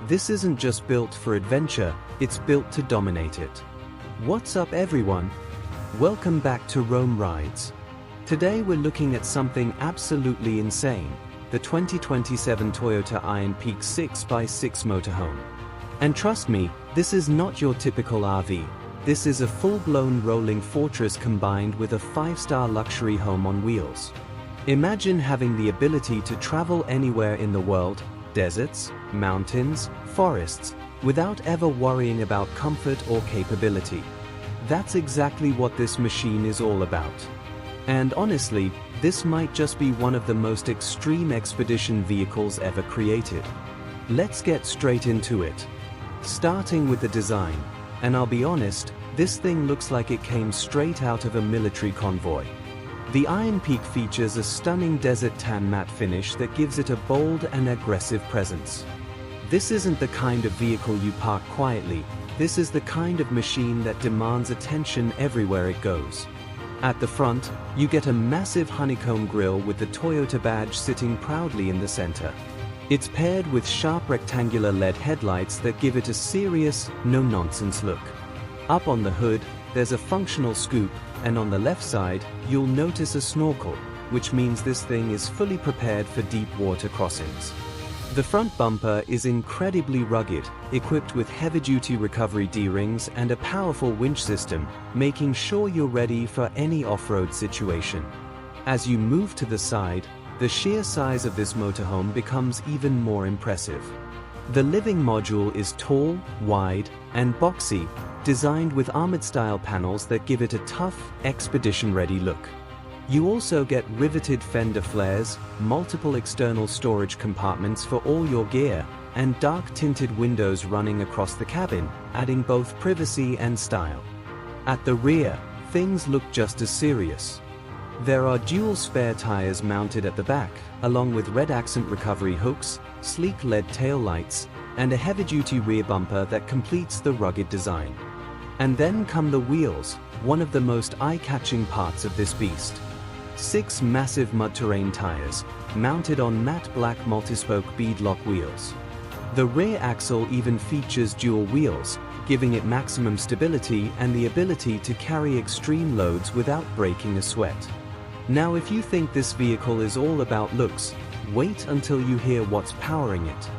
This isn't just built for adventure, it's built to dominate it. What's up everyone? Welcome back to Rome Rides. Today we're looking at something absolutely insane, the 2027 Toyota IRONPEAK 6x6 Motorhome. And trust me, this is not your typical RV. This is a full-blown rolling fortress combined with a 5-star luxury home on wheels. Imagine having the ability to travel anywhere in the world, deserts, mountains, forests, without ever worrying about comfort or capability. That's exactly what this machine is all about. And honestly, this might just be one of the most extreme expedition vehicles ever created. Let's get straight into it. Starting with the design, and I'll be honest, this thing looks like it came straight out of a military convoy. The IRONPEAK features a stunning desert tan matte finish that gives it a bold and aggressive presence. This isn't the kind of vehicle you park quietly, this is the kind of machine that demands attention everywhere it goes. At the front, you get a massive honeycomb grille with the Toyota badge sitting proudly in the center. It's paired with sharp rectangular LED headlights that give it a serious, no-nonsense look. Up on the hood, there's a functional scoop, and on the left side, you'll notice a snorkel, which means this thing is fully prepared for deep water crossings. The front bumper is incredibly rugged, equipped with heavy-duty recovery D-rings and a powerful winch system, making sure you're ready for any off-road situation. As you move to the side, the sheer size of this motorhome becomes even more impressive. The living module is tall, wide, and boxy, designed with armored-style panels that give it a tough, expedition-ready look. You also get riveted fender flares, multiple external storage compartments for all your gear, and dark-tinted windows running across the cabin, adding both privacy and style. At the rear, things look just as serious. There are dual spare tires mounted at the back, along with red accent recovery hooks, sleek LED taillights, and a heavy-duty rear bumper that completes the rugged design. And then come the wheels, one of the most eye-catching parts of this beast. 6 massive mud-terrain tires, mounted on matte black multispoke beadlock wheels. The rear axle even features dual wheels, giving it maximum stability and the ability to carry extreme loads without breaking a sweat. Now if you think this vehicle is all about looks, wait until you hear what's powering it.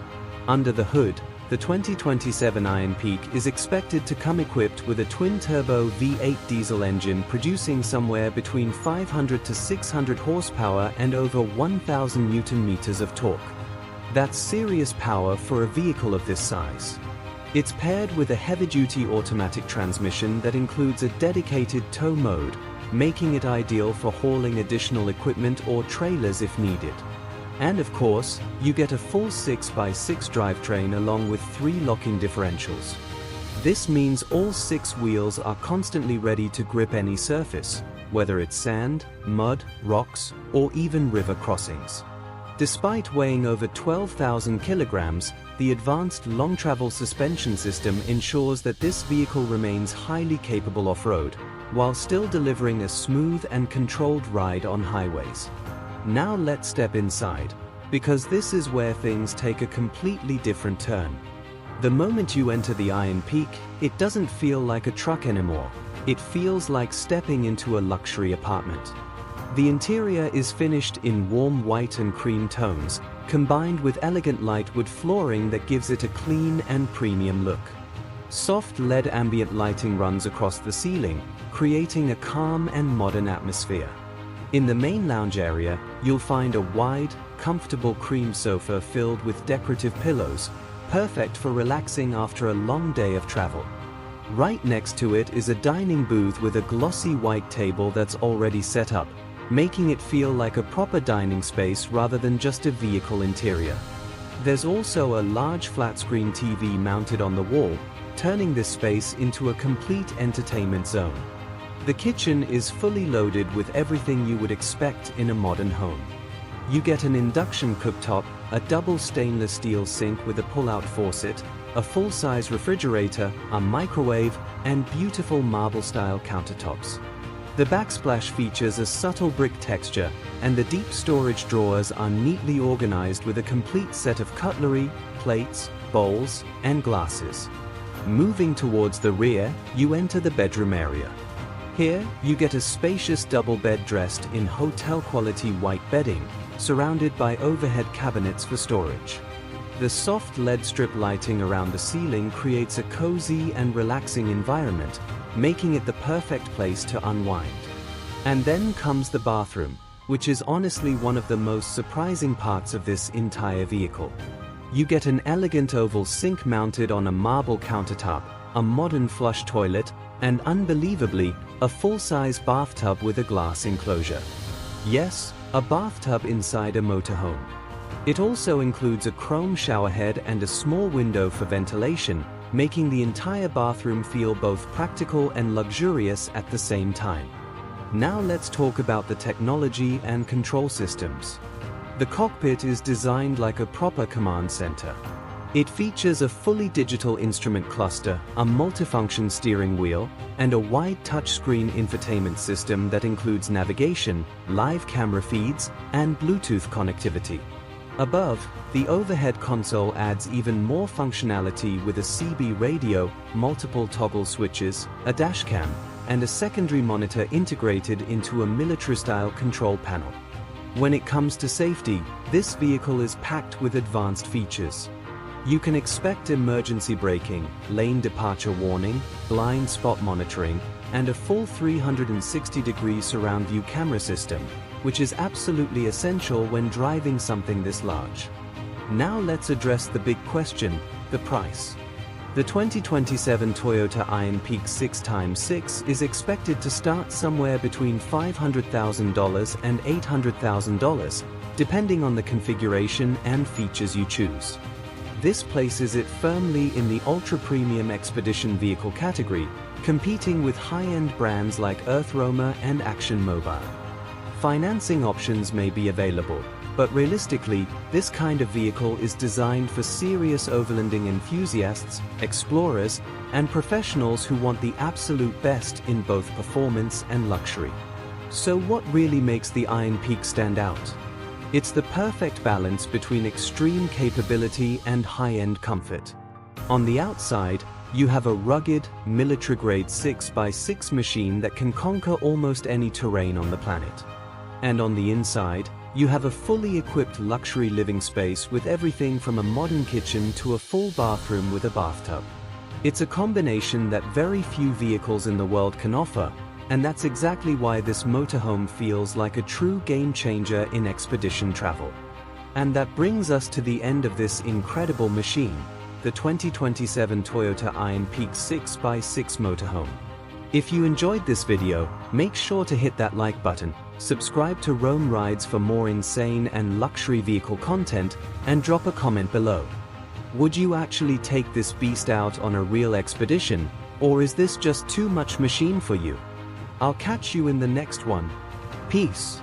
Under the hood, the 2027 IRONPEAK is expected to come equipped with a twin-turbo V8 diesel engine producing somewhere between 500 to 600 horsepower and over 1,000 Newton-meters of torque. That's serious power for a vehicle of this size. It's paired with a heavy-duty automatic transmission that includes a dedicated tow mode, making it ideal for hauling additional equipment or trailers if needed. And of course, you get a full 6x6 drivetrain along with 3 lock-in differentials. This means all 6 wheels are constantly ready to grip any surface, whether it's sand, mud, rocks, or even river crossings. Despite weighing over 12,000 kilograms, the advanced long-travel suspension system ensures that this vehicle remains highly capable off-road, while still delivering a smooth and controlled ride on highways. Now let's step inside, because this is where things take a completely different turn. The moment you enter the IRONPEAK, it doesn't feel like a truck anymore. It feels like stepping into a luxury apartment. The interior is finished in warm white and cream tones, combined with elegant light wood flooring that gives it a clean and premium look. Soft LED ambient lighting runs across the ceiling, creating a calm and modern atmosphere. In the main lounge area, you'll find a wide, comfortable cream sofa filled with decorative pillows, perfect for relaxing after a long day of travel. Right next to it is a dining booth with a glossy white table that's already set up, making it feel like a proper dining space rather than just a vehicle interior. There's also a large flat-screen TV mounted on the wall, turning this space into a complete entertainment zone. The kitchen is fully loaded with everything you would expect in a modern home. You get an induction cooktop, a double stainless steel sink with a pull-out faucet, a full-size refrigerator, a microwave, and beautiful marble-style countertops. The backsplash features a subtle brick texture, and the deep storage drawers are neatly organized with a complete set of cutlery, plates, bowls, and glasses. Moving towards the rear, you enter the bedroom area. Here, you get a spacious double bed dressed in hotel-quality white bedding, surrounded by overhead cabinets for storage. The soft LED strip lighting around the ceiling creates a cozy and relaxing environment, making it the perfect place to unwind. And then comes the bathroom, which is honestly one of the most surprising parts of this entire vehicle. You get an elegant oval sink mounted on a marble countertop, a modern flush toilet, and unbelievably, a full-size bathtub with a glass enclosure. Yes, a bathtub inside a motorhome. It also includes a chrome showerhead and a small window for ventilation, making the entire bathroom feel both practical and luxurious at the same time. Now let's talk about the technology and control systems. The cockpit is designed like a proper command center. It features a fully digital instrument cluster, a multifunction steering wheel, and a wide touchscreen infotainment system that includes navigation, live camera feeds, and Bluetooth connectivity. Above, the overhead console adds even more functionality with a CB radio, multiple toggle switches, a dashcam, and a secondary monitor integrated into a military-style control panel. When it comes to safety, this vehicle is packed with advanced features. You can expect emergency braking, lane departure warning, blind spot monitoring, and a full 360-degree surround view camera system, which is absolutely essential when driving something this large. Now let's address the big question, the price. The 2027 Toyota IRONPEAK 6x6 is expected to start somewhere between $500,000 and $800,000, depending on the configuration and features you choose. This places it firmly in the ultra-premium expedition vehicle category, competing with high-end brands like Earth Roamer and Action Mobile. Financing options may be available, but realistically, this kind of vehicle is designed for serious overlanding enthusiasts, explorers, and professionals who want the absolute best in both performance and luxury. So what really makes the IRONPEAK stand out? It's the perfect balance between extreme capability and high-end comfort. On the outside, you have a rugged, military-grade 6x6 machine that can conquer almost any terrain on the planet. And on the inside, you have a fully equipped luxury living space with everything from a modern kitchen to a full bathroom with a bathtub. It's a combination that very few vehicles in the world can offer, and that's exactly why this motorhome feels like a true game changer in expedition travel. And that brings us to the end of this incredible machine, the 2027 Toyota IRONPEAK 6x6 Motorhome. If you enjoyed this video, make sure to hit that like button, subscribe to Roam Rides for more insane and luxury vehicle content, and drop a comment below. Would you actually take this beast out on a real expedition, or is this just too much machine for you? I'll catch you in the next one. Peace.